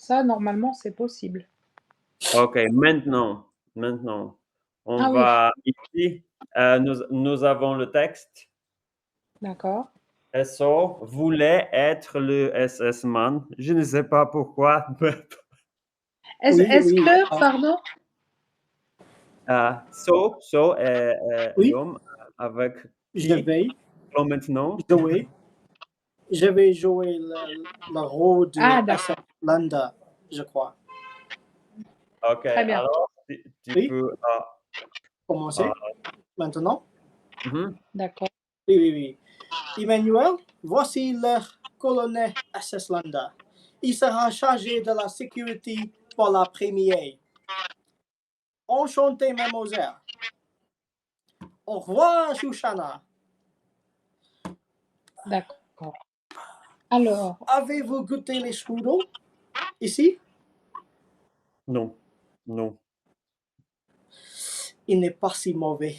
Ça, normalement, c'est possible. OK, maintenant, on Ah oui, va ici, nous avons le texte. d'accord. SO voulait être le SS-man. Je ne sais pas pourquoi. Est-ce Oui, que, pardon? So est oui, l'homme avec je qui vais maintenant. jouer. Je vais jouer le rôle de Ah, d'accord. SF Landa, je crois. OK, Très bien. alors tu Oui, peux. commencer maintenant. Mhm. D'accord. Oui. Emmanuel, voici le colonel SS Landa. Il sera chargé de la sécurité pour la première. Enchanté, mademoiselle. Au revoir, Shoshana. D'accord. Alors, Avez-vous goûté les strudels ici? Non, non. Il n'est pas si mauvais.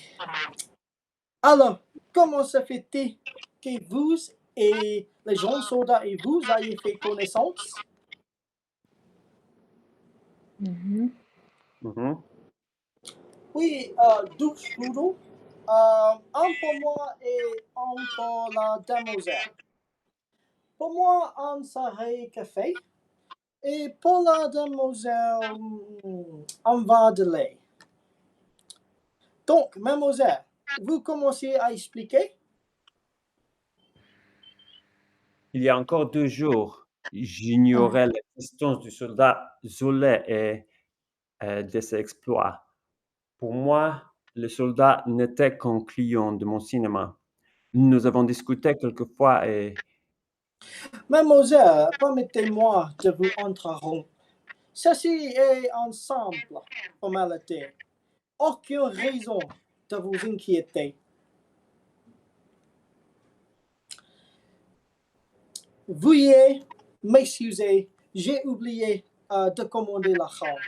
Alors, comment se fait-il que vous et les jeunes soldats et vous ayez fait connaissance? mhm, Mhm. Oui, 12 strudels. Un pour moi et un pour la demoiselle. Pour moi, un serait café. Et pour la demoiselle, un verre de lait. Donc, mademoiselle, vous commencez à expliquer? Il y a encore 2 jours, ah, j'ignorais l'existence du soldat Zolet et de ses exploits. Pour moi, le soldat n'était qu'un client de mon cinéma. Nous avons discuté quelquefois et Mademoiselle, permettez-moi de vous interrompre. Ceci est une simple formalité. Aucune raison de vous inquiéter. Veuillez m'excuser, j'ai oublié de commander la chambre.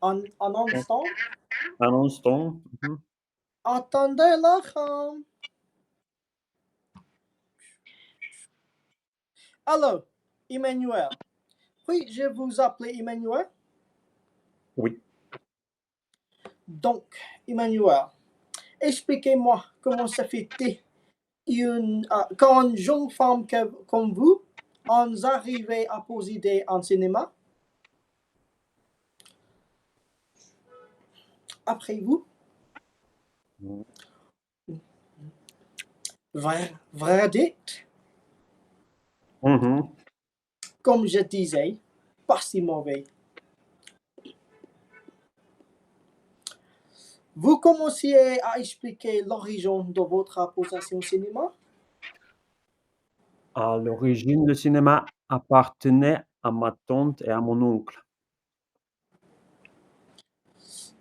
Un instant. un instant. Mhm. Attendez la chambre. Alors, Emmanuel. Puis-je vous appeler Emmanuel? Oui. Donc, Emmanuel, expliquez-moi comment ça fait-il quand une jeune femme comme vous en arrivez à posséder un cinéma? Après vous? Verdict, Mhm. comme je disais, pas si mauvais. Vous commenciez à expliquer l'origine de votre possession cinéma? À l'origine, le cinéma appartenait à ma tante et à mon oncle.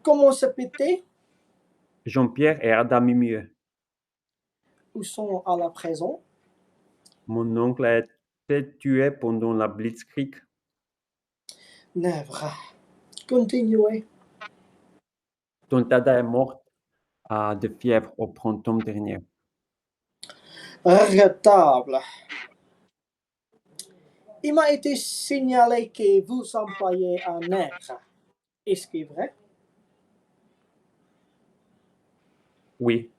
Comment se peut-il? Jean-Pierre et Adam Mimieux. Où sont à la présent? Mon oncle a été tué pendant la Blitzkrieg. N'est vrai. Continuez. Tante Ada est morte de fièvre au printemps dernier. Regrettable. Il m'a été signalé que vous employez un nègre. Est-ce que c'est vrai? Oui,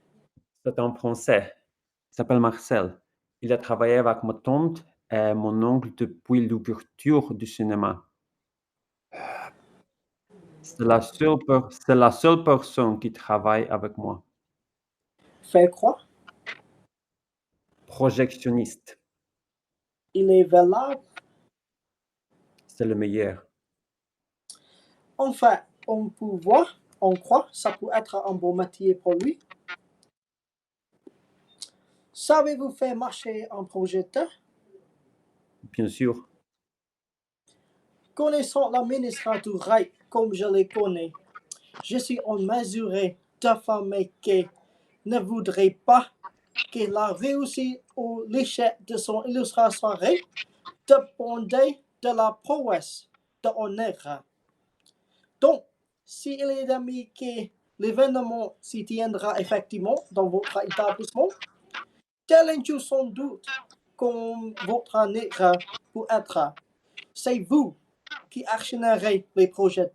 c'est un Français. Il s'appelle Marcel. Il a travaillé avec ma tante et mon oncle depuis l'ouverture du cinéma. C'est la seule personne qui travaille avec moi. Fait quoi? Projectionniste, Il est valable. c'est le meilleur. Enfin, on peut voir, on croit, ça peut être un bon métier pour lui. Savez-vous faire marcher un projecteur? Bien sûr. Connaissant l'administrateur Reich comme je le connais, je suis en mesure d'affirmer qu'il ne voudrait pas que la réussite ou l'échec de son illustration dépendait de la prouesse de honneur. Donc, s'il est admis que l'événement s'y tiendra effectivement dans votre établissement, tel est sans doute comme votre nègre pour être. C'est vous qui actionnerez les projets.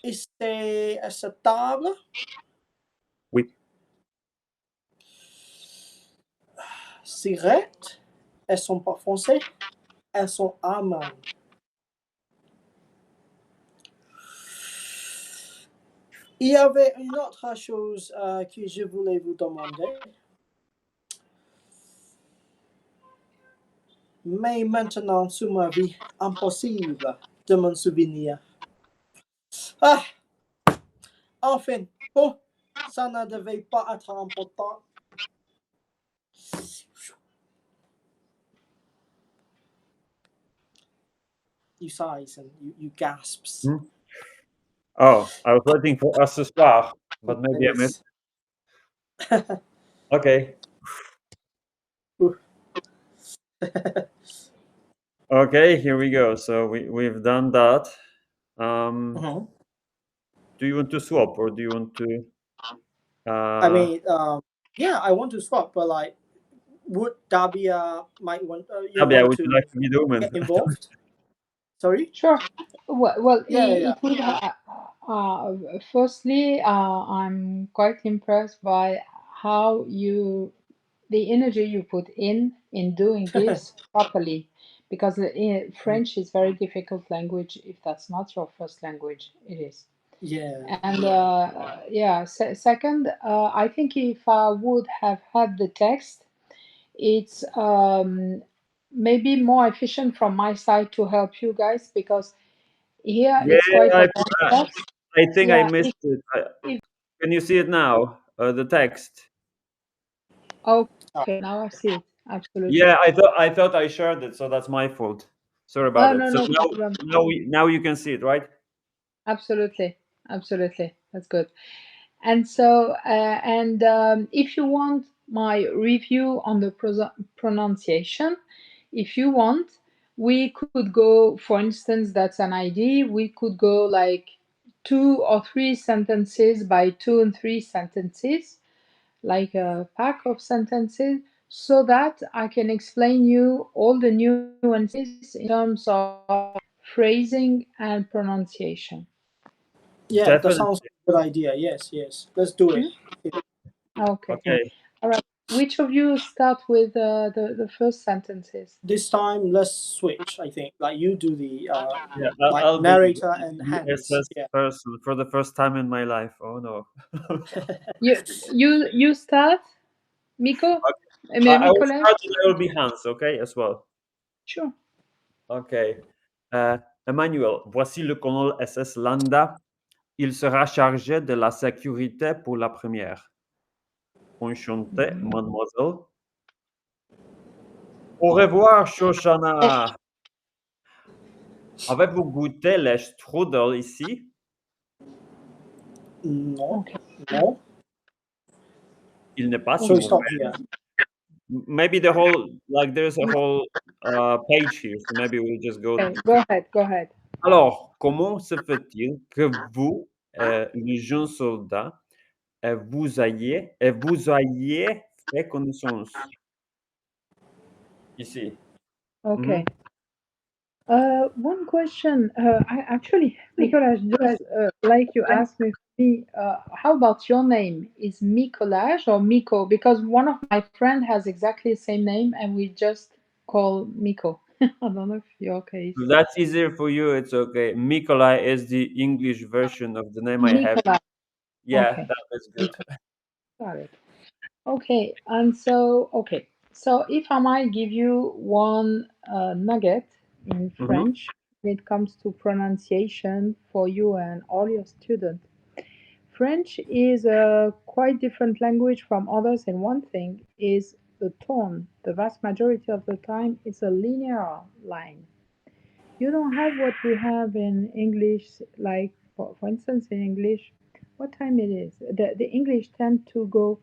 Et c'est acceptable? Oui. Cigarettes, elles sont pas foncées, elles sont amandes. Il y avait une autre chose que je voulais vous demander. Mais maintenant, sur ma vie, impossible de m'en souvenir. Ah! Enfin, bon, ça ne devait pas être important. You sighs and you gasps. Hmm? Oh, I was waiting for us to start, but maybe I missed. Okay. Okay, here we go. So we've done that. Do you want to swap or do you want to? I mean, yeah, I want to swap, but like, would Dabia might want Tabia, want would you like to be the woman? get involved? Sorry. Sure. Well, Yeah. it would. Firstly, I'm quite impressed by how the energy you put in doing this properly, because French is very difficult language. If that's not your first language, it is. Yeah. And yeah, second, I think if I would have had the text, it's maybe more efficient from my side to help you guys, because here Yeah, it's quite I, a long text. I think I Yeah, missed it. if Can you see it now? The text. okay, now I see it. Absolutely. Yeah, I thought I shared it, so that's my fault. Sorry about Oh, it. no, So no problem. now you can see it, right? Absolutely. Absolutely. That's good. And so, if you want my review on the pronunciation, if you want, we could go, for instance, that's an idea. We could go like 2 or 3 sentences by 2 and 3 sentences, like a pack of sentences, so that I can explain you all the nuances in terms of phrasing and pronunciation. Yeah, that Definitely. sounds like a good idea. Yes. Let's do it. Okay. Okay. All right. Which of you start with the first sentences? This time, let's switch. I think like you do the Yeah, like I'll be narrator and the hands. SS Yeah. person for the first time in my life. Oh no. You start, Miko? I will Nicolas? start and I will be Hans, okay, as well. Sure. Okay. Emmanuel, voici le colonel SS Landa. Il sera chargé de la sécurité pour la première. Enchanté, mademoiselle. Au revoir, Shoshana. Avez-vous goûté les strudel ici? No. Okay. No. Il n'est pas si So we Okay. stop mauvais. here. Maybe the whole, like there's a whole page here, so maybe we'll just go. Okay. Go ahead. Go ahead. Alors, comment se fait-il que vous, le jeune soldat, vous ayez fait connaissance ici? Okay. Mhm. One question. I actually, Nicolas, just like you asked me, how about your name? Is Mikolaj or Miko? Because one of my friend has exactly the same name, and we just call Miko. I don't know if your case. If that's easier for you, it's okay. Mikolai is the English version of the name I have. Nikolaj. Yeah, Okay. that is good. Got it. Okay, and so if I might give you one nugget in Mhm. French when it comes to pronunciation for you and all your students, French is a quite different language from others, and one thing is the tone. The vast majority of the time, it's a linear line. You don't have what we have in English, like for instance, in English, what time it is. The English tend to go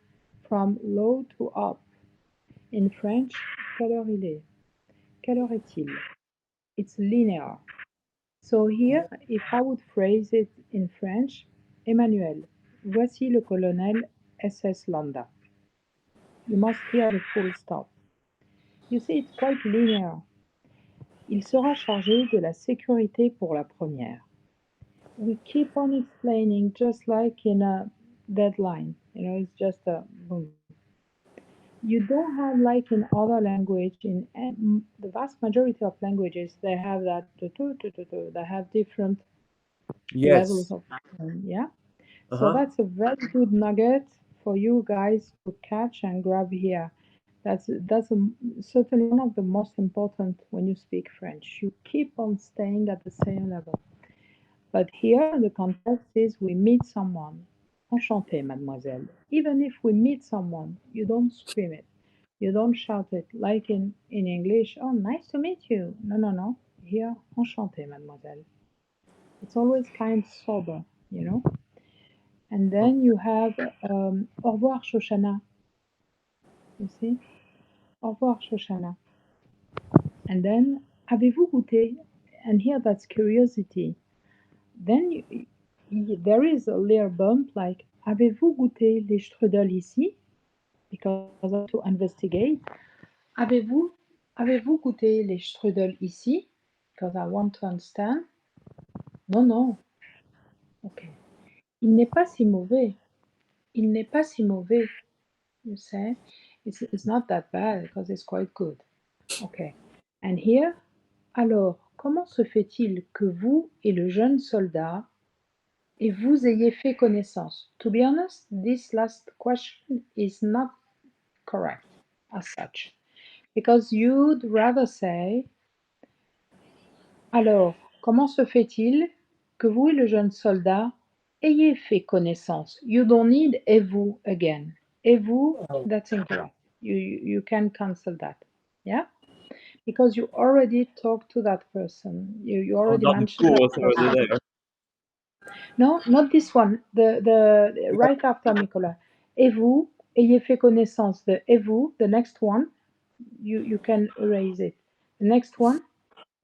from low to up. In French, quelle heure il est? Quelle heure est-il? It's linear. So here, if I would phrase it in French, Emmanuel, voici le colonel SS Landa. You must hear the full stop. You see, it's quite linear. Il sera chargé de la sécurité pour la première. We keep on explaining just like in a deadline. It's just a boom. You don't have like in other language the vast majority of languages they have that they have different levels Yes. of yeah. So Uh-huh. that's a very good nugget for you guys to catch and grab here. Certainly one of the most important when you speak French. You keep on staying at the same level. But here the context is we meet someone. Enchanté, mademoiselle. Even if we meet someone, you don't scream it. You don't shout it like in English. Oh, nice to meet you. No, no, no. Here, enchanté, mademoiselle. It's always kind of sober, you know. And then you have au revoir, Shoshana. You see, au revoir, Shoshana. And then avez-vous goûté? And here that's curiosity. Then there is a little bump like avez-vous goûté les strudels ici? Because I want to investigate. Avez-vous avez-vous goûté les strudels ici? Because I want to understand. Non, non. Ok. Il n'est pas si mauvais. Il n'est pas si mauvais. You say it's not that bad because it's quite good. Okay. And here, alors, comment se fait-il que vous et le jeune soldat et vous ayez fait connaissance? To be honest, this last question is not correct as such because you'd rather say, alors, comment se fait-il que vous et le jeune soldat ayez fait connaissance? You don't need et vous again. Et vous, Oh, that's incorrect. You can cancel that. Yeah? Because you already talked to that person. You Oh, already that the mentioned school that was already person. there. No, not this one. The right after Nicolas. Et vous, ayez fait connaissance de et vous, the next one, you can erase it. The next one,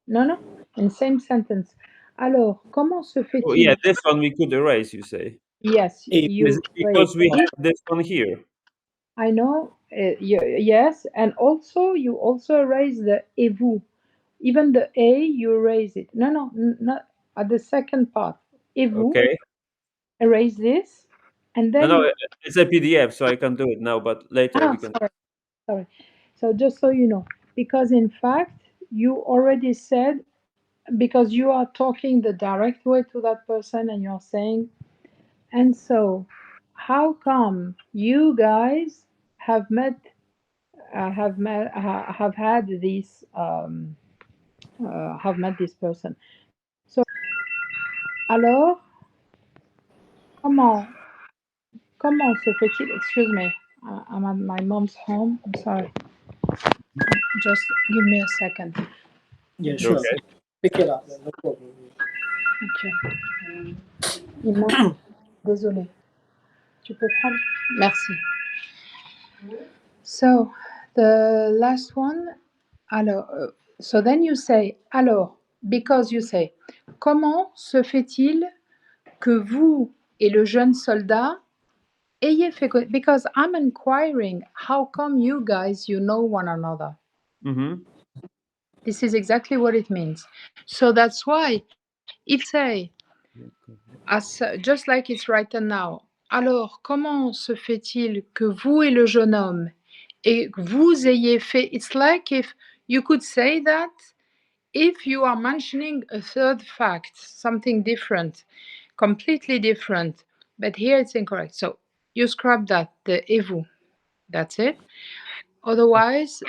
no, no, in same sentence. Alors, comment se Oh, yeah, fait-il? this one we could erase, you say. Yes, et Is you it erase because we it. have this one here? I know, yes, and also you also erase the et vous. Even the A, you erase it. No, no, not at the second part. Et vous, Okay. erase this, and No, then no, you. it's a PDF, so I can do it now, but later we Ah, can. sorry, sorry. So just so you know, because in fact, you already said, because you are talking the direct way to that person and you're saying, and so how come you guys have had this have met this person? So alors comment comment se fait-il? Excuse me, I'm at my mom's home. I'm sorry. Just give me a second. yeah, sure. Okay. Pick it up, no problem. Ok. Imma, désolée. Tu peux prendre? Merci. So the last one. Alors, so then you say alors because you say comment se fait-il que vous et le jeune soldat ayez fait because I'm inquiring how come you guys you know one another. Mm-hmm. This is exactly what it means. So that's why if you say just like it's written now, alors comment se fait-il que vous et le jeune homme et que vous ayez fait, it's like if you could say that if you are mentioning a third fact, something different, completely different, but here it's incorrect. So you scrub that, the et vous, that's it. Otherwise,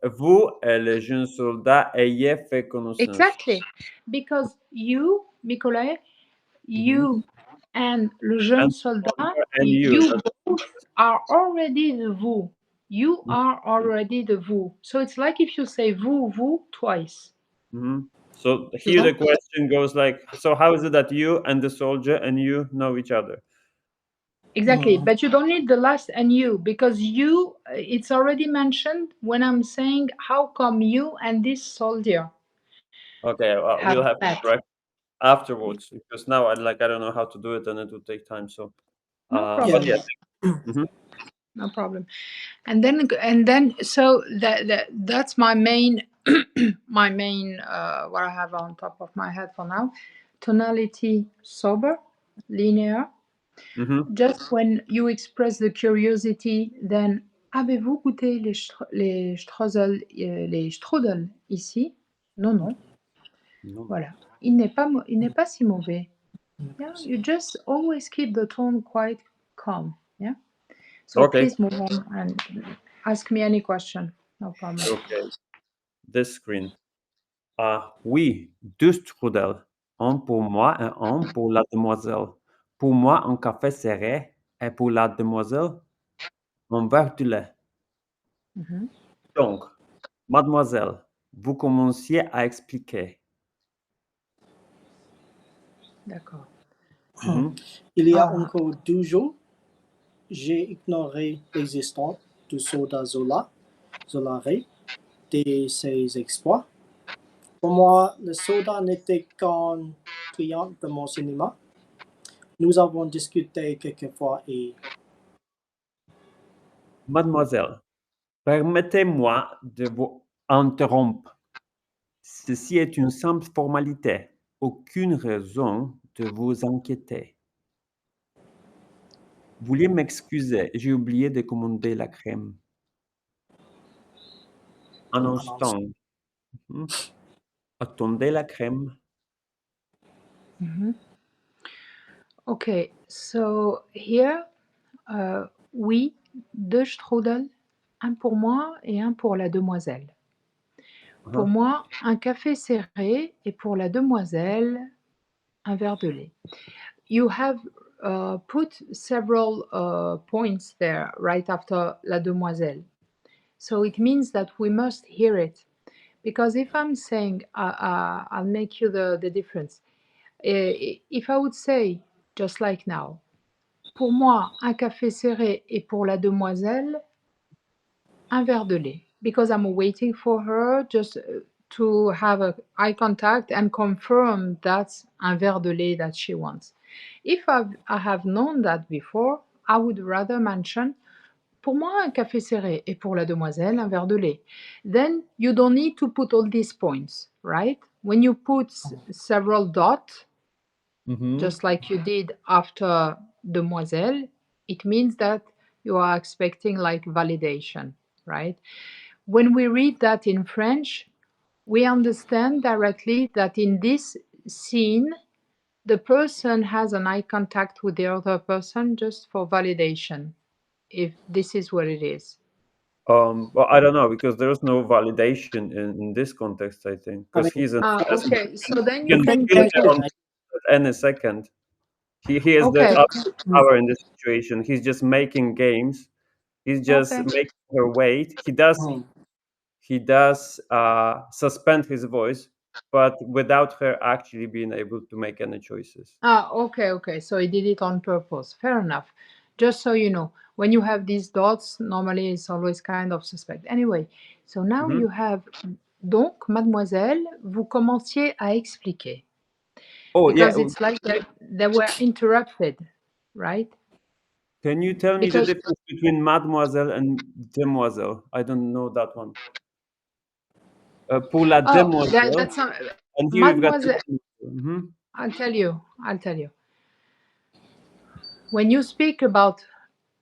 Vous et le jeune soldat ayez fait connaissance. exactly, because you, Nicolas, Mm-hmm. you and le jeune And soldat, and you. you both are already the vous. You are already the vous. So it's like if you say vous twice. Mm-hmm. So You here know? the question goes like, so how is it that you and the soldier and you know each other? Exactly. But you don't need the last and you because you, it's already mentioned when I'm saying how come you and this soldier Okay, have we'll have to met. correct afterwards because now I don't know how to do it and it will take time. So, No Yeah, but problem. yeah. Mhm. no problem. And then so that's my main my main what I have on top of my head for now. Tonality sober, linear. Mhm. Just when you express the curiosity, then avez-vous goûté les strudel ici? Non, non. Non. Voilà. Il n'est pas si mauvais. Yeah, you just always keep the tone quite calm. Yeah. So Okay. please move on and ask me any question. No problem. Okay. This screen. Oui, 2 strudels. Un pour moi et un pour la demoiselle. Pour moi, un café serré et pour la demoiselle, un verre de lait. Mhm. Donc, mademoiselle, vous commenciez à expliquer. D'accord. Mhm. Il y a Ah, encore 2 jours, j'ai ignoré l'existence du soldat Zolaré, de ses exploits. Pour moi, le soldat n'était qu'un client de mon cinéma. Nous avons discuté quelquefois et Mademoiselle, permettez-moi de vous interrompre. Ceci est une simple formalité. Aucune raison de vous inquiéter. Veuillez m'excuser, j'ai oublié de commander la crème. Un un instant. Mhm. Attendez la crème. mhm. Okay, so here, oui, 2 strudel, un pour moi et un pour la demoiselle. Pour Uh-huh. moi, un café serré et pour la demoiselle, un verre de lait. You have put several points there right after la demoiselle. So it means that we must hear it. Because if I'm saying, I'll make you the difference. If I would say, just like now, pour moi, un café serré et pour la demoiselle, un verre de lait. Because I'm waiting for her just to have a eye contact and confirm that's un verre de lait that she wants. If I have known that before, I would rather mention pour moi un café serré et pour la demoiselle un verre de lait. Then you don't need to put all these points, right? When you put several dots, Mhm. just like you did after demoiselle, it means that you are expecting like validation, right? When we read that in French, we understand directly that in this scene, the person has an eye contact with the other person just for validation, if this is what it is. Well, I don't know because there's no validation in this context, I think, I because mean, he's an Ah, assassin. okay. So then He you can it's can kill you her can interesting. on at any second. He has the okay absolute power in this situation. He's just making games. He's just okay making her wait. He does suspend his voice, but without her actually being able to make any choices. okay. So he did it on purpose. Fair enough. Just so you know, when you have these dots, normally it's always kind of suspect. Anyway, so now Mhm. you have donc mademoiselle, vous commenciez à expliquer Oh yeah. because it's like they were interrupted, right? Can you tell me the Because difference between mademoiselle and demoiselle? I don't know that one. Pour la oh demoiselle, that's not, and here you've got mademoiselle. Mhm. I'll tell you. When you speak about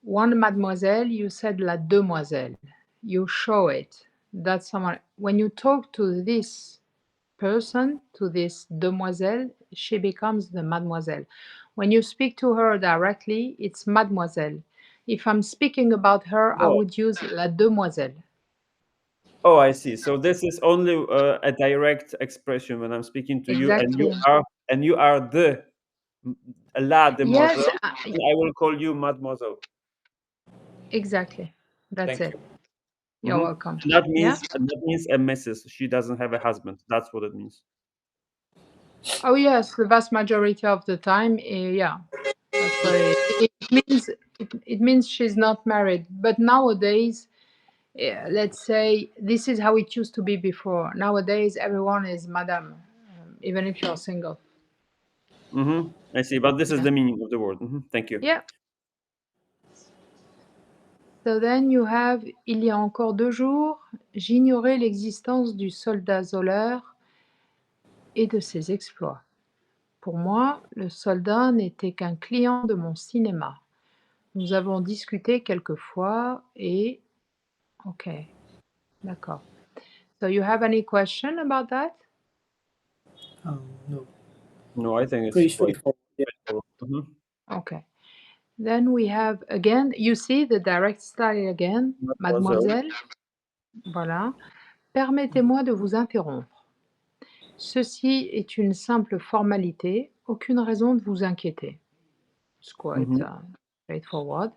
one mademoiselle, you said la demoiselle. You show it. That's someone. When you talk to this person, to this demoiselle, she becomes the mademoiselle. When you speak to her directly, it's mademoiselle. If I'm speaking about her, I Oh, would use la demoiselle. oh, I see. So this is only a direct expression when I'm speaking to you, Exactly. and you are the m- la Yes, demoiselle, and I will call you mademoiselle. exactly. That's Thank it. you. You're Mhm. welcome. And that Yeah. means a missus. She doesn't have a husband. That's what it means. Oh yes, the vast majority of the time, yeah, that's what it means. It means she's not married. But nowadays, let's say this is how it used to be before. Nowadays, everyone is madame, even if you're single. I see. But this is Yeah. the meaning of the word. Thank you. Yeah. So then you have, il y a encore 2 jours, j'ignorais l'existence du soldat Zoller et de ses exploits. Pour moi, le soldat n'était qu'un client de mon cinéma. Nous avons discuté quelquefois et... Ok, d'accord. So you have any question about that? No. No, I think Pretty it's quite straightforward. Yeah. straightforward. Okay. Then we have again, you see the direct style again, Mademoiselle. mademoiselle. Voilà. Permettez-moi de vous interrompre. Ceci est une simple formalité, aucune raison de vous inquiéter. It's quite straightforward.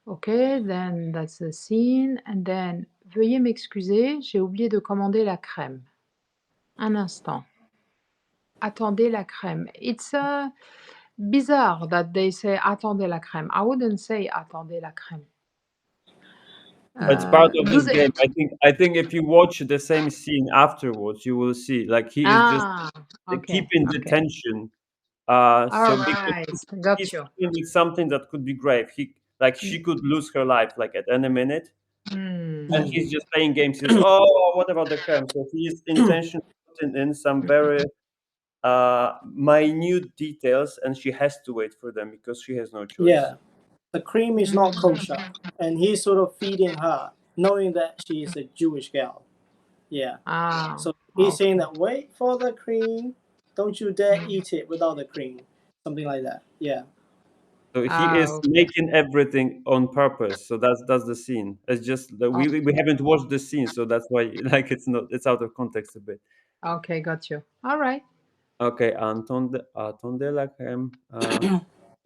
Okay, then that's the scene. And then, veuillez m'excuser, j'ai oublié de commander la crème. Un instant. Attendez la crème. It's bizarre that they say attendez la crème. I wouldn't say attendez la crème. It's part of this Vous- game. I think if you watch the same scene afterwards, you will see like he is just okay, keeping the okay. tension. All So right, because got he's you. dealing with something that could be grave. She could lose her life like at any minute, and he's just playing games. He says, "Oh, what about the crime?" So he's intentionally putting in some very minute details, and she has to wait for them because she has no choice. Yeah. The cream is not kosher, and he's sort of feeding her, knowing that she is a Jewish girl. Yeah. So he's saying that wait for the cream, don't you dare eat it without the cream, something like that. Yeah. So he is making everything on purpose. So that's the scene. It's just that we haven't watched the scene, so that's why like it's out of context a bit. Okay, got you. All right. Okay, attendez la crème.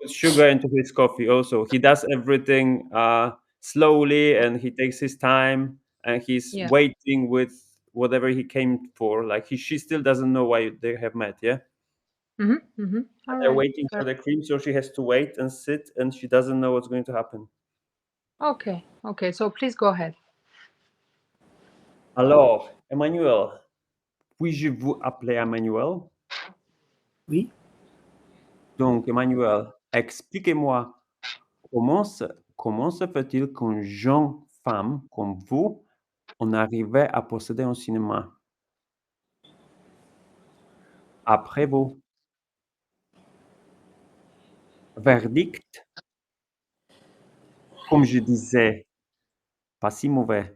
Put sugar into his coffee also. He does everything slowly and he takes his time and he's Yeah. waiting with whatever he came for. Like she still doesn't know why they have met, yeah? All They're right. waiting for the cream, so she has to wait and sit and she doesn't know what's going to happen. Okay, okay. So please go ahead. Alors, Emmanuel, puis-je vous appeler Emmanuel? Oui. Donc, Emmanuel, expliquez-moi comment se fait-il qu'une jeune femme comme vous en arrivait à posséder un cinéma? Après vous. Verdict, comme je disais, pas si mauvais.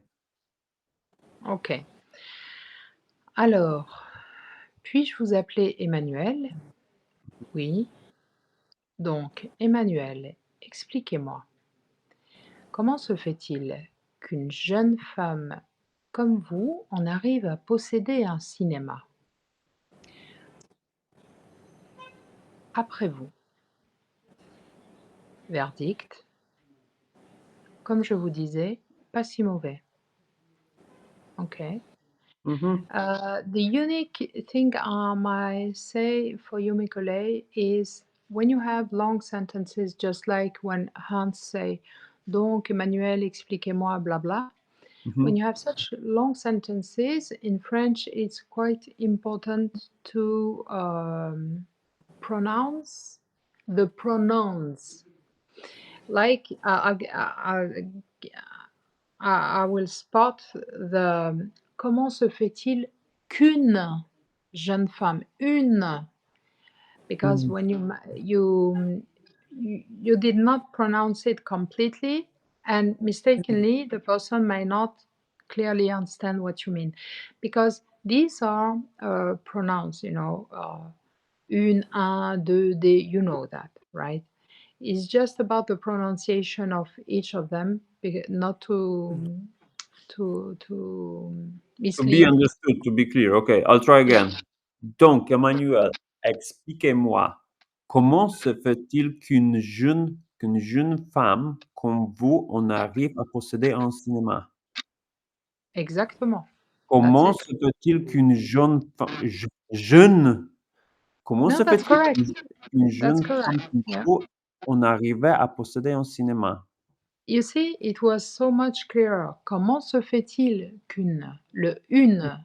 Ok. Alors, puis-je vous appeler Emmanuel? Oui. Donc, Emmanuel, expliquez-moi. Comment se fait-il qu'une jeune femme comme vous en arrive à posséder un cinéma? Après vous. Verdict. Comme je vous disais, pas si mauvais. Okay. The unique thing I might say for you, Nicolai, is when you have long sentences, just like when Hans say, donc Emmanuel, expliquez-moi, blah blah. When you have such long sentences in French, it's quite important to pronounce the pronouns. Like I will spot the comment se fait-il qu'une jeune femme, une, because when you did not pronounce it completely and mistakenly the person may not clearly understand what you mean, because these are pronouns, une, un, deux, des, you know that, right? It's just about the pronunciation of each of them, not to To be mislead. understood, to be clear. Okay, I'll try again. Donc, Emmanuel, expliquez-moi, comment se fait-il qu'une jeune femme comme vous en arrive à posséder un cinéma? Exactement. Comment That's se fait-il qu'une jeune comment No, se that's fait-il correct. qu'une That's jeune correct. femme comme Yeah. vous en arrivait à posséder un cinéma? You see, it was so much clearer. Comment se fait-il qu'une, le une,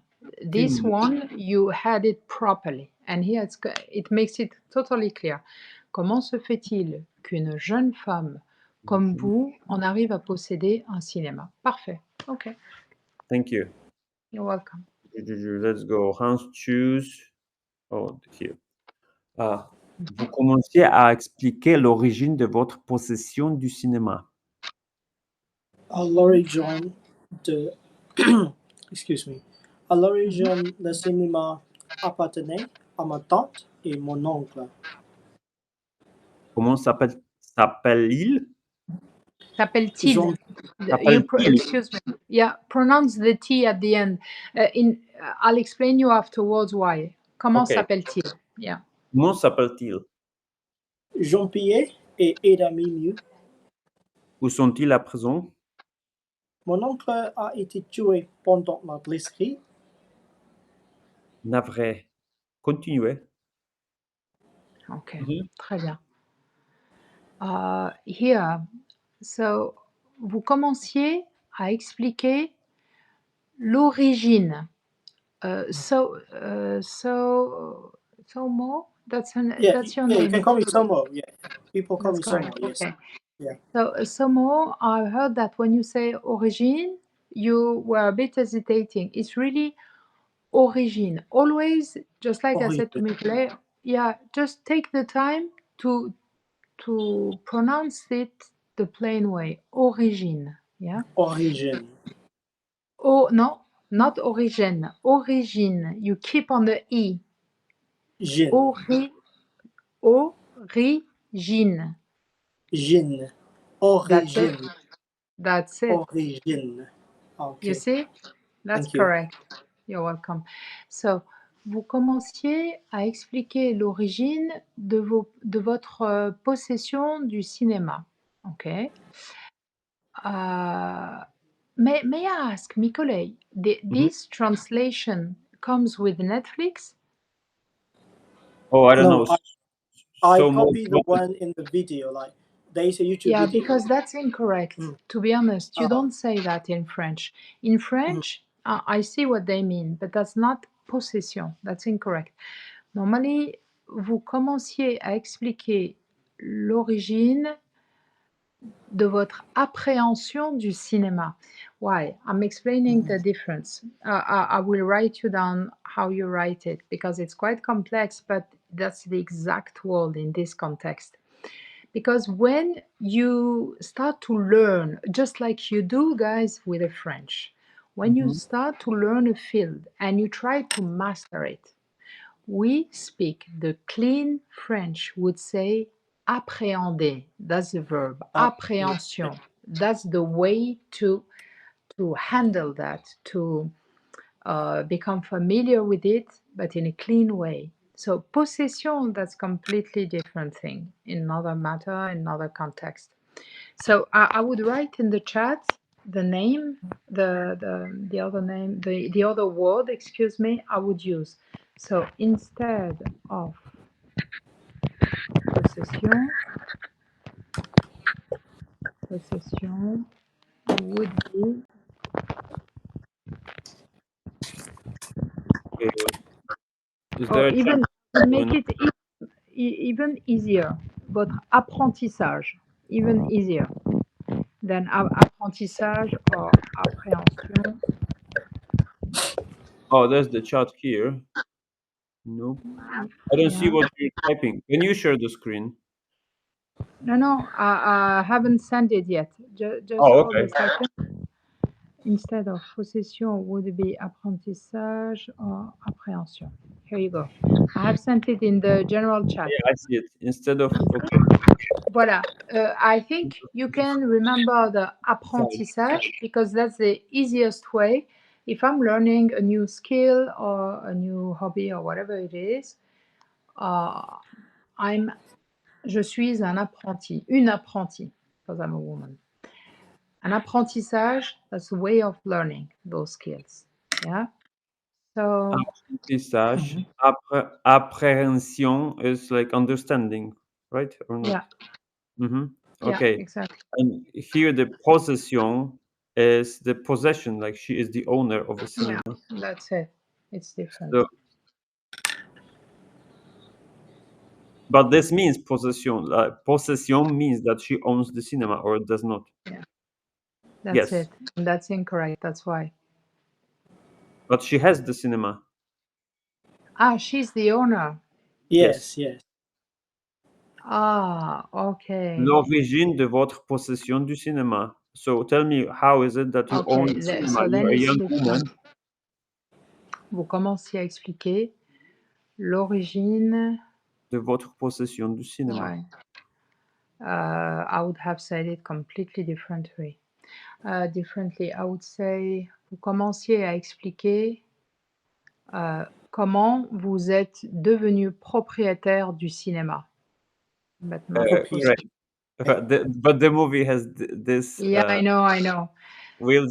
this Qu'une. one, you had it properly. And here it makes it totally clear. Comment se fait-il qu'une jeune femme comme vous, on arrive à posséder un cinéma. Parfait. OK. Thank you. You're welcome. Let's go. Hans choose. Oh, here. Vous commenciez à expliquer l'origine de votre possession du cinéma. À l'origine de... Excuse me. À l'origine, le cinéma appartenait à ma tante et mon oncle. Comment s'appelle-il? S'appelle-t-il? Jean, S'appelle-t-il? Excuse me. Yeah, pronounce the T at the end. I'll explain you afterwards why. Comment Ok. s'appelle-t-il? Yeah. Comment s'appelle-t-il? Jean-Pierre et Edami Mieux. Où sont-ils à présent? Mon oncle a été tué pendant la blitzkrieg. Navré. Continuez. OK. Mhm. Très bien. Here, so, vous commenciez à expliquer l'origine. So more? That's your Yeah, you name. can call me Somo. Yeah, people call That's me Somo. correct. Yes. Okay. Yeah. So Somo, I heard that when you say origine, you were a bit hesitating. It's really origine. Always, just like I said to Michele, yeah, just take the time to pronounce it the plain way. Origine. Yeah. Origine. Oh no, not origine. Origine. You keep on the e. Gin. Origine. Gin. That's it. Origine. That's it. Origine. Okay. You see? That's Thank you. correct. You're welcome. So, vous commenciez à expliquer l'origine de votre possession du cinéma. Okay. May I ask, Mikolay, this translation comes with Netflix? Oh, I don't know. No, I So copy the one in the video. Like there is a YouTube Yeah, video. because that's incorrect. To be honest, you don't say that in French. In French, I see what they mean, but that's not possession. That's incorrect. Normally, vous commenciez à expliquer l'origine de votre appréhension du cinéma. Why? I'm explaining the difference. I will write you down how you write it because it's quite complex, but that's the exact word in this context. Because when you start to learn, just like you do, guys, with the French, when you start to learn a field and you try to master it, we speak the clean French would say appréhender. That's the verb. Appréhension. That's the way to handle that, to become familiar with it, but in a clean way. So possession, that's completely different thing, in another matter, in another context. So I would write in the chat the name, the other name, the other word, excuse me, I would use. So instead of possession would be, Is or there a even chat make going on? it even easier, votre apprentissage, even easier than apprentissage or appréhension. Oh, there's the chat here. Nope. I don't see Yeah. what you're typing. Can you share the screen? No, I haven't sent it yet. Just Oh, hold okay. a second. Instead of possession would be apprentissage or appréhension. Here you go. I have sent it in the general chat. Yeah, I see it. Instead of, okay. Voilà. I think you can remember the apprentissage because that's the easiest way. If I'm learning a new skill or a new hobby or whatever it is, je suis un apprenti, une apprentie, because I'm a woman. An apprentissage, that's a way of learning those skills. Yeah. So Apprentissage. Apprehension is like understanding, right? Or not? yeah, Mm-hmm. yeah, Okay. exactly. And here the possession is the possession, like she is the owner of a cinema. Yeah, that's it. It's different. So But this means possession. Possession means that she owns the cinema, or it does not. That's Yes, it. And that's incorrect. That's why. but she has the cinema. Ah, she's the owner. Yes, yes. Ah, okay. L'origine de votre possession du cinéma. So tell me, how is it that you own Okay, the cinema? so then You're a it's young different. woman. Vous commenciez à expliquer l'origine. De votre possession du cinéma. Ouais. I would have said it completely differently. Differently, I would say, vous commenciez à expliquer comment vous êtes devenu propriétaire du cinéma. But not Propriétaire. But the movie has this. Yeah, I know. Let's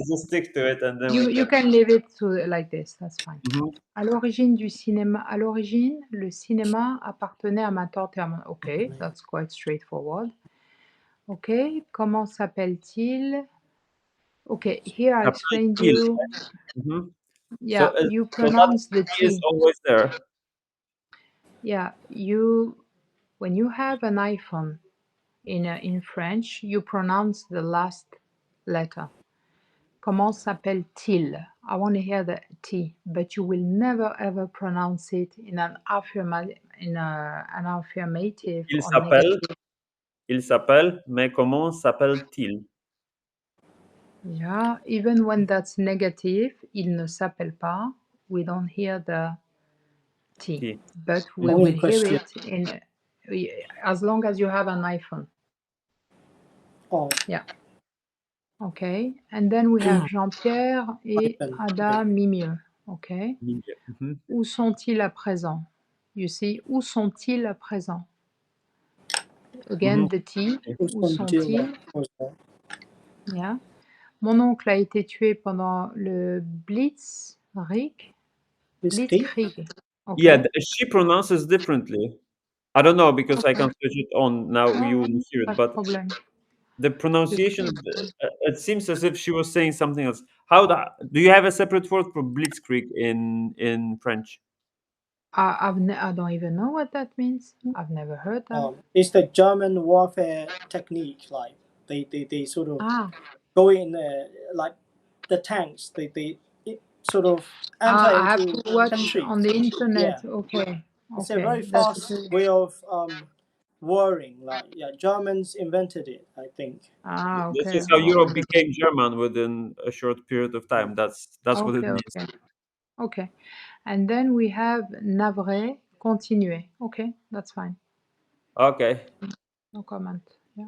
just stick to it, and then You can leave it to like this. That's fine. Mhm. À l'origine, le cinéma appartenait à ma tante et à mon... Ok, that's quite straightforward. Ok, comment s'appelle-t-il? Ok, here I explained you. Mhm. Yeah, So, you so that pronounce the T is T. always there. Yeah, when you have an iPhone in French, you pronounce the last letter. Comment s'appelle-t-il? I want to hear the T, but you will never ever pronounce it in an affirmative or negative. Il s'appelle, mais comment s'appelle-t-il? Yeah, even when that's negative, il ne s'appelle pas. We don't hear the T, T. but we Only will hear question. it in as long as you have an iPhone. Oh, Yeah. Okay. And then we have Jean-Pierre et iPhone. Ada Mimieux. Okay. Mhm. Où sont-ils à présent? You see, où sont-ils à présent? Again, Mhm. the T. Où Où sont-ils sont-ils? à présent? Yeah. Mon oncle a été tué pendant le Blitzkrieg. Blitzkrieg. Okay. Yeah, she pronounces differently. I don't know because I Okay. can switch it on now. You will hear Pas it, de but problème. the pronunciation, it seems as if she was saying something else. Do you have a separate word for blitzkrieg in French? I don't even know what that means. I've never heard that. It's the German warfare technique. Like they sort of go in like the tanks. They sort of enter I have into to watch countries. on the internet. Yeah. Okay. It's a very That's fast way of warring. Like Germans invented it, I think. This okay. is how Europe became German within a short period of time. That's what it means. Okay. And then we have navré, continuer. Okay, that's fine. Okay, No comment. Yeah.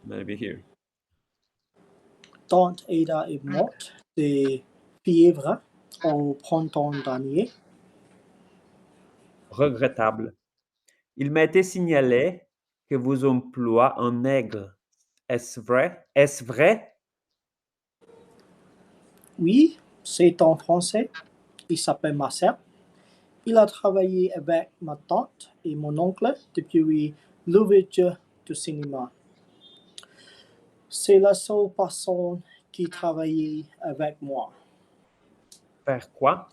maybe here. Tante Ada est morte de fièvre au printemps dernier. Regrettable. Il m'a été signalé que vous emploie un nègre. Est-ce vrai? Est-ce vrai? Oui, c'est en français. Il s'appelle Marcel. Il a travaillé avec ma tante et mon oncle depuis l'ouverture du cinéma. C'est la seule personne qui travaillait avec moi. Faire quoi?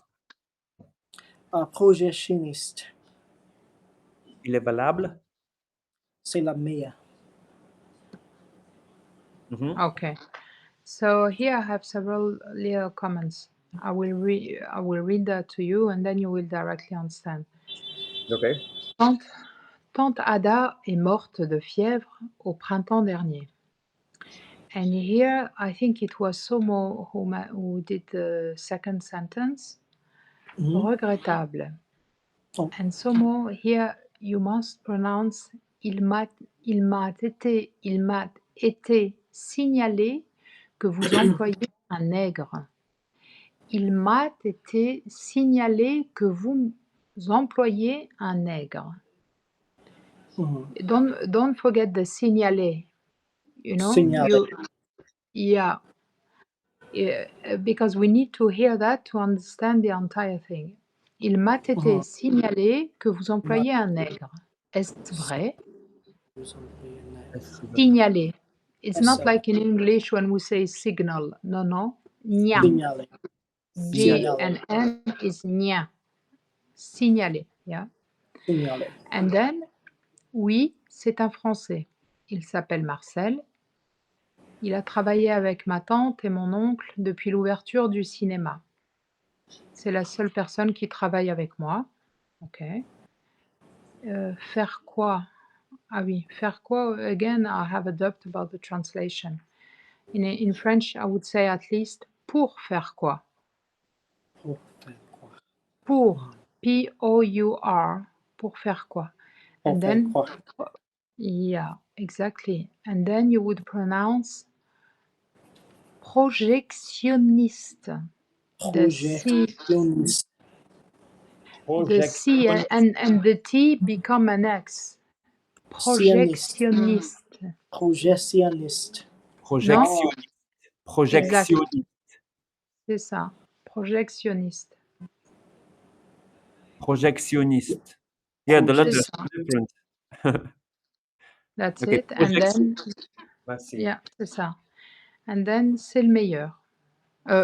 Un projet chimiste, Il est valable? c'est la meilleure. Mhm. Okay. So here I have several little comments. I will read that to you and then you will directly understand. Okay. Tante Ada est morte de fièvre au printemps dernier. And here I think it was Somo who did the second sentence. Regrettable. Oh. And Somo, here you must pronounce il m'a été signalé que vous employez un nègre. Il m'a été signalé que vous employez un nègre. Don't forget the signalé. You know, Signalé. Yeah, because we need to hear that to understand the entire thing. Il m'a été signalé que vous employez un nègre. Est-ce vrai? Signalé. It's not like in English when we say signal. No. Nya. Signalé. G and N is nya. signaler. Yeah. Signaler. And then, oui, c'est un Français. Il s'appelle Marcel. Il a travaillé avec ma tante et mon oncle depuis l'ouverture du cinéma. C'est la seule personne qui travaille avec moi. OK. Faire quoi? Ah oui, faire quoi? Again, I have a doubt about the translation. In French, I would say at least pour faire quoi? Pour faire quoi? Pour. P-O-U-R. Pour faire quoi? Pour And faire then, quoi? yeah, exactly. And then you would pronounce projectionniste. The C, Projectionniste. the C and the T become an X. Projectionniste. Projectionniste. Projectionniste. Projectionniste. C'est ça. Projectionniste. Projectionniste. Yeah, the letters ça. are different. That's Okay, it. And then, Merci. yeah, c'est ça. And then, c'est le meilleur.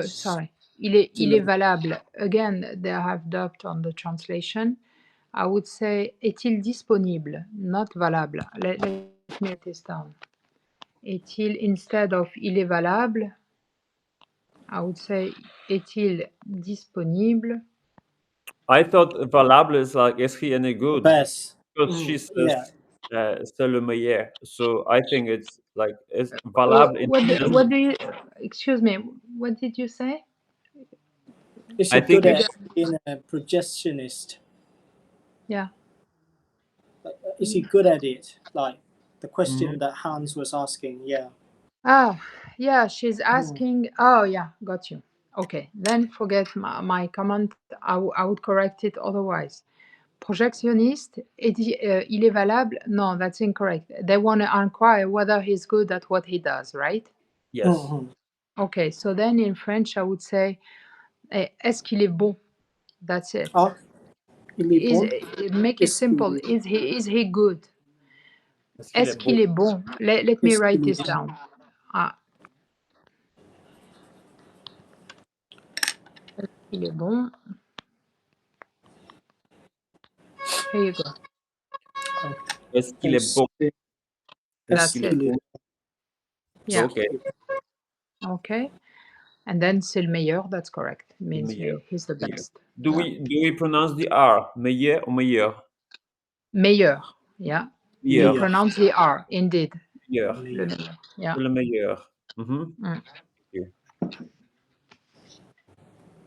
Sorry. Il est valable. Again, they have doubt on the translation. I would say, est-il disponible? Not valable. Let me write this down. Est-il, instead of il est valable, I would say, est-il disponible? I thought valable is like, is he any good? Best. Because she says, Yeah. c'est le meilleur. So I think it's like, is valable in What do you, excuse me, what did you say? Is I he think good at it's, being a projectionist? Yeah. Is he good at it? Like the question that Hans was asking. Yeah. Ah, yeah, she's asking. Oh, yeah, got you. Okay, then forget my comment. I would correct it otherwise. Projectionist, il est valable? No, that's incorrect. They want to inquire whether he's good at what he does, right? yes. Okay, so then in French, I would say, est-ce qu'il est bon? That's it. Ah, il est bon. Make it Est-ce simple. qu'il Is he good? Est-ce qu'il est bon? Let me Est-ce write qu'il est this down. Ah. Est-ce qu'il est bon? Here you go. Est-ce qu'il est bon? That's Est-ce it. qu'il est bon? Yeah. Okay. Okay. And then c'est le meilleur, that's correct. It means Meilleur. he's the Meilleur. best. Do we pronounce the R? Meilleur ou meilleur? Meilleur, yeah. You Meilleur. pronounce the R, indeed. Meilleur. Le meilleur, yeah. Le meilleur. Mhm. Mm.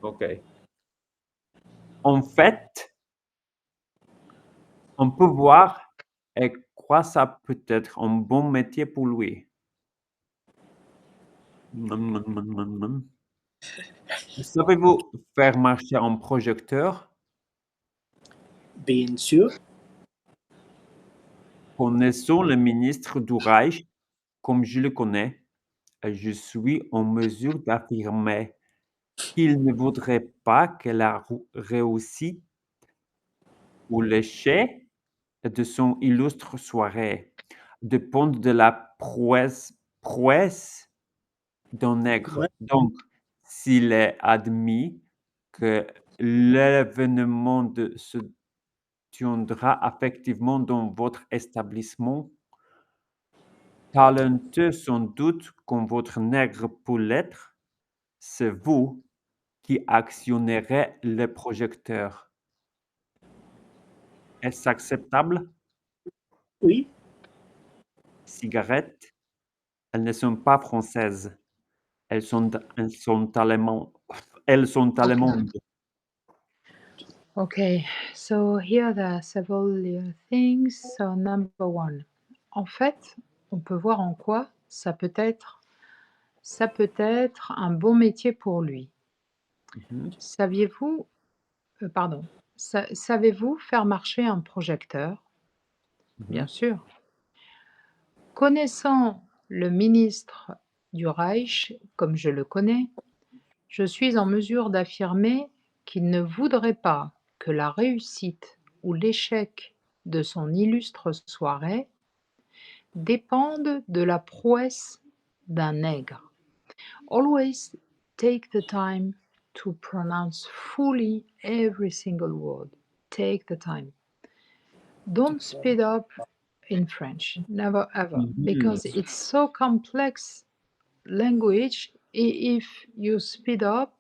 Ok. En fait, on peut voir et quoi ça peut être un bon métier pour lui. Savez-vous faire marcher un projecteur? Bien sûr. Connaissant le ministre du Reich comme je le connais, je suis en mesure d'affirmer qu'il ne voudrait pas que la réussite ou l'échec de son illustre soirée dépende de la prouesse d'un nègre. Ouais. Donc, s'il est admis que l'événement se tiendra effectivement dans votre établissement, talentueux sans doute comme votre nègre peut l'être, c'est vous qui actionnerez le projecteur. Est-ce acceptable? Oui. Cigarettes, elles ne sont pas françaises. Elles sont allemandes. Elles sont allemandes. Okay, so here there are several things. So number one, en fait, on peut voir en quoi ça peut être un bon métier pour lui. Saviez-vous, savez-vous faire marcher un projecteur? Bien sûr. Connaissant le ministre du Reich comme je le connais, je suis en mesure d'affirmer qu'il ne voudrait pas que la réussite ou l'échec de son illustre soirée dépende de la prouesse d'un nègre. Always take the time to pronounce fully every single word. take the time. Don't speed up in French, never ever, because it's so complex language. If you speed up,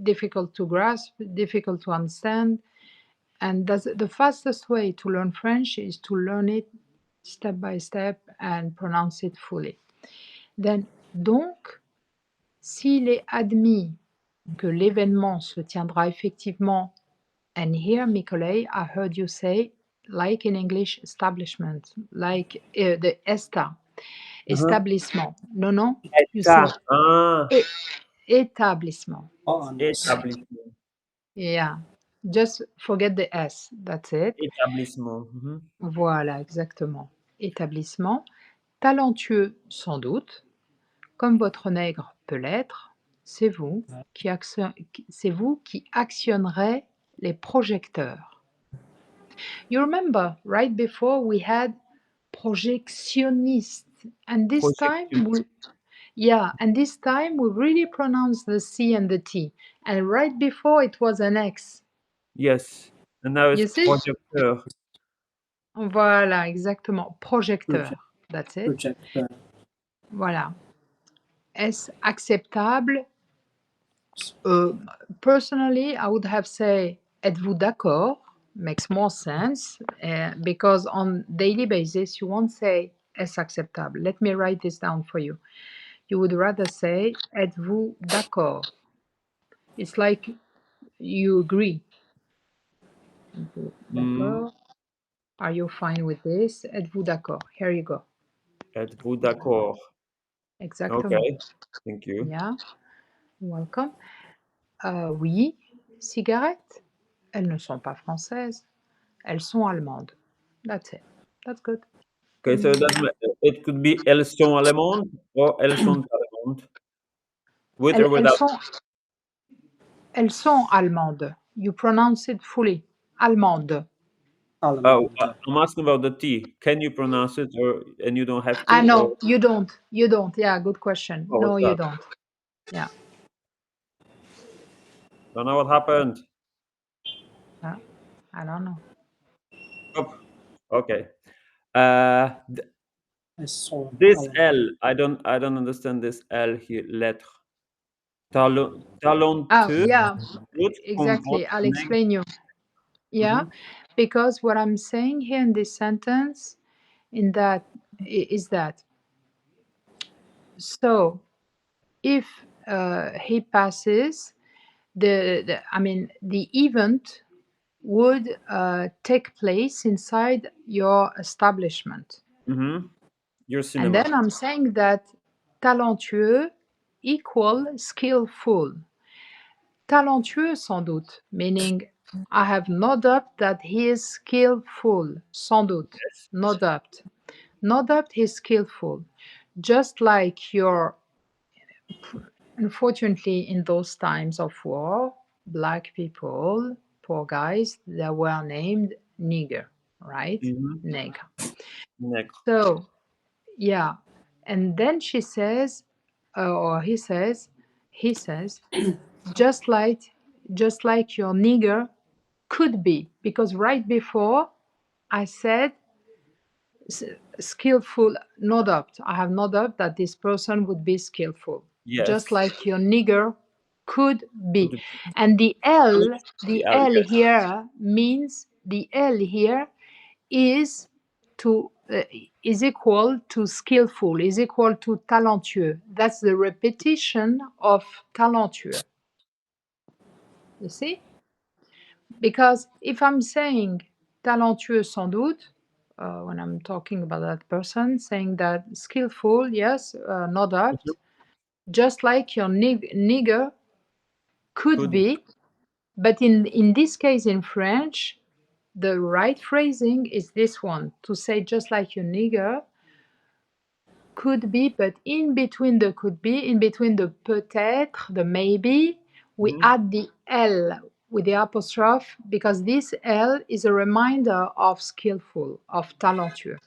difficult to grasp, difficult to understand, and that's the fastest way to learn French is to learn it step by step and pronounce it fully. Then, donc, s'il est admis que l'événement se tiendra effectivement, and here, Mikolay, I heard you say, like in English, establishment, like the ESTA, établissement. Non, non, you say établissement. Oh, no. Établissement. Yeah, just forget the S, that's it. Établissement. Voilà, exactement. Établissement. Talentueux, sans doute, comme votre nègre peut l'être, c'est vous c'est vous qui actionnerez les projecteurs. You remember, right before we had projectionniste, and this time we really pronounced the C and the T, and right before it was an X. Yes. And now You it's see? projecteur. Voilà, exactement. Projecteur. That's it. Projector. Voilà. Est-ce acceptable? Personally, I would have say, êtes-vous d'accord? Makes more sense because on daily basis, you won't say est-ce acceptable. Let me write this down for you. You would rather say êtes-vous d'accord? It's like you agree. Êtes-vous d'accord? Are you fine with this? Êtes-vous d'accord? Here you go. Êtes-vous d'accord? Exactement. Okay. Thank you. Yeah. Welcome. Oui, cigarettes. Elles ne sont pas françaises. Elles sont allemandes. That's it. That's good. Okay, so it could be elles sont allemandes or elles sont allemandes. With or without. Elles sont allemandes. You pronounce it fully. Allemande. Oh, I'm asking about the T. Can you pronounce it, and you don't have to? No, you don't. You don't. Yeah, good question. Or No, what's you that? don't. Yeah. Don't know what happened. I don't know. Oh, okay. Elles sont This allemandes. L, I don't understand this L here. Lettre. Talentueux. Yeah, Good exactly. I'll explain you. Yeah, because what I'm saying here in this sentence is that so if he passes, the event would take place inside your establishment. Your And cinema. then I'm saying that talentueux equal skillful. Talentueux sans doute, meaning I have no doubt that he is skillful. Sans doute, Yes. no doubt. No doubt he's skillful. Just like your, unfortunately, in those times of war, black people, poor guys, they were named nigger, right? Nègre. Nègre. So, yeah. And then she says, or he says, just like your nigger could be, because right before I said skillful, no doubt. I have no doubt that this person would be skillful. Yes. Just like your nigger could be. Could be. And the L, yes. here means the L here is equal to skillful, is equal to talentueux. That's the repetition of talentueux. You see? Because if I'm saying talentueux sans doute, when I'm talking about that person, saying that skillful, yes, no doubt, just like your nigger could be, but in this case in French, the right phrasing is this one, to say just like your nigger could be, but in between the could be, in between the peut-être, the maybe, we add the L with the apostrophe because this L is a reminder of skillful, of talentueux.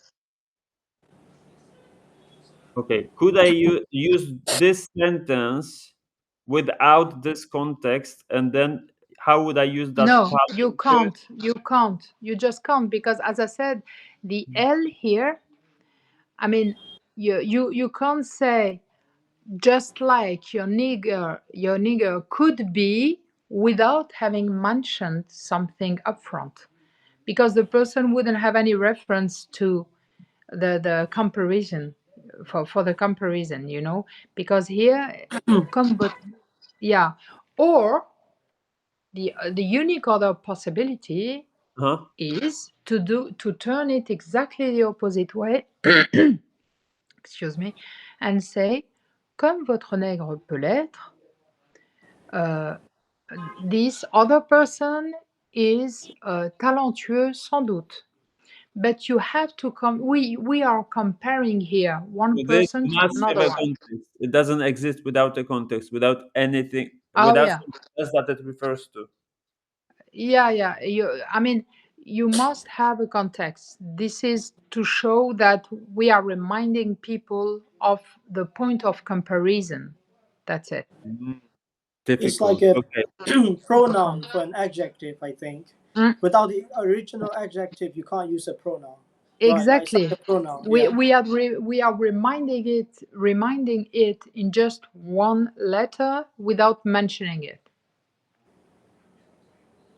Okay, could I use this sentence without this context, and then how would I use that No, part you of the can't. You can't. You just can't because, as I said, the L here. I mean, you can't say just like your nigger could be without having mentioned something upfront, because the person wouldn't have any reference to the comparison for the comparison, because here, but yeah, or the unique other possibility huh? is to turn it exactly the opposite way, excuse me, and say, comme votre nègre peut l'être, this other person is talentueux sans doute. But you have to we are comparing here one This person to must have another a one. context. It doesn't exist without a context, without anything, Oh without yeah. something else that it refers to. Yeah. I mean, you must have a context. This is to show that we are reminding people of the point of comparison. That's it. Mhm. It's like Difficult. a Okay. pronoun for an adjective, I think. Mm, Without the original adjective, you can't use a pronoun. Right? It's like exactly. a pronoun. We Yeah. we are we are reminding it in just one letter without mentioning it.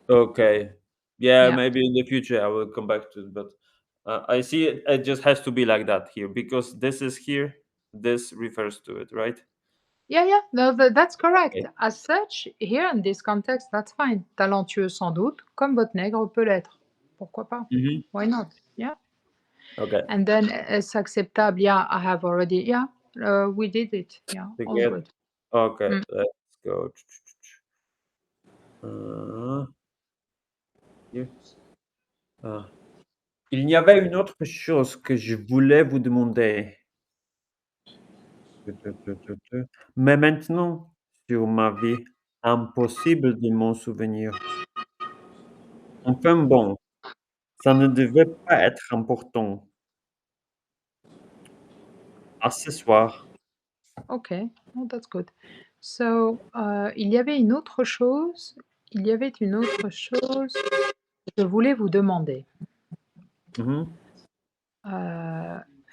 Okay. Yeah, Yeah. maybe in the future I will come back to it, but I see it. It just has to be like that here because this is here. This refers to it, right? Yeah. No, that's correct. Okay. As such, here in this context, that's fine. Talentueux sans doute, comme votre nègre peut l'être. Pourquoi pas? Mhm. Why not? Yeah. Okay. And then it's acceptable. Yeah, I have already. Yeah, we did it. Yeah, all Together. good. Okay. Mm. Let's go. Uh, here. Ah. Il y avait une autre chose que je voulais vous demander. Mais maintenant, sur ma vie, impossible de m'en souvenir. Enfin bon, ça ne devait pas être important. À ce soir. Okay, well, that's good. So, il y avait une autre chose. Il y avait une autre chose que je voulais vous demander. Mhm,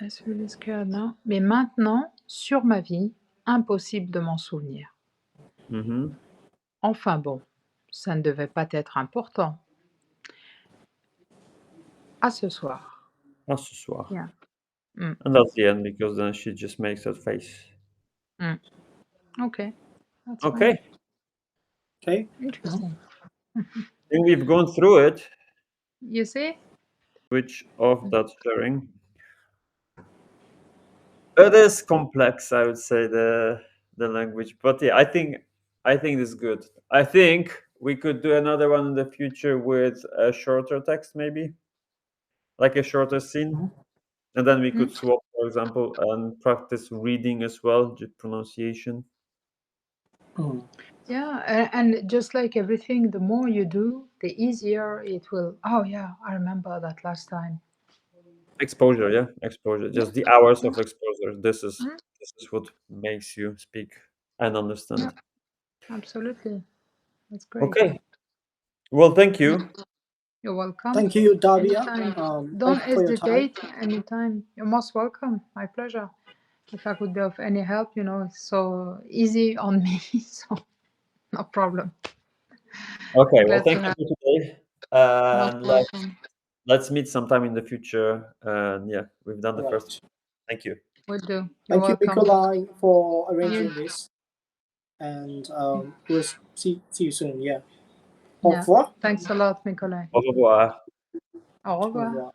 Est-ce que les cas, non? Mais maintenant, sur ma vie, impossible de m'en souvenir. mhm. Enfin bon, ça ne devait pas être important. À ce soir. À ce soir. Yeah. Mm. And that's the end because then she just makes that face. Mm. Okay, that's fine. Okay, Okay. Interesting. I think we've gone through it. You see? Switch off that sharing. It is complex, I would say, the language, but yeah, I think this is good. I think we could do another one in the future with a shorter text, maybe like a shorter scene, and then we could swap, for example, and practice reading as well, just pronunciation. Mm. Yeah, and just like everything, the more you do, the easier it will. Oh yeah, I remember that last time. Exposure, yeah, exposure. Yeah, Just the hours of exposure. This is mm, this is what makes you speak and yeah, understand. absolutely. That's great. Okay. Well, thank Mm, you. you're welcome. Thank you, Davia. Anytime. Thank Don't you for your time. hesitate. Anytime. You're most welcome. My pleasure. If I could be of any help, it's so easy on me, so no problem. Okay. Well, Glad to thank you have. for today, Most and welcome. let's meet sometime in the future. And yeah, we've done the first. Right. Thank you. Will do. You're Thank you, welcome. Nikolai, for You, arranging this. And we'll see you soon. Yeah. Au yeah. revoir. Thanks a lot, Nikolai. Au revoir. Au Au revoir. revoir.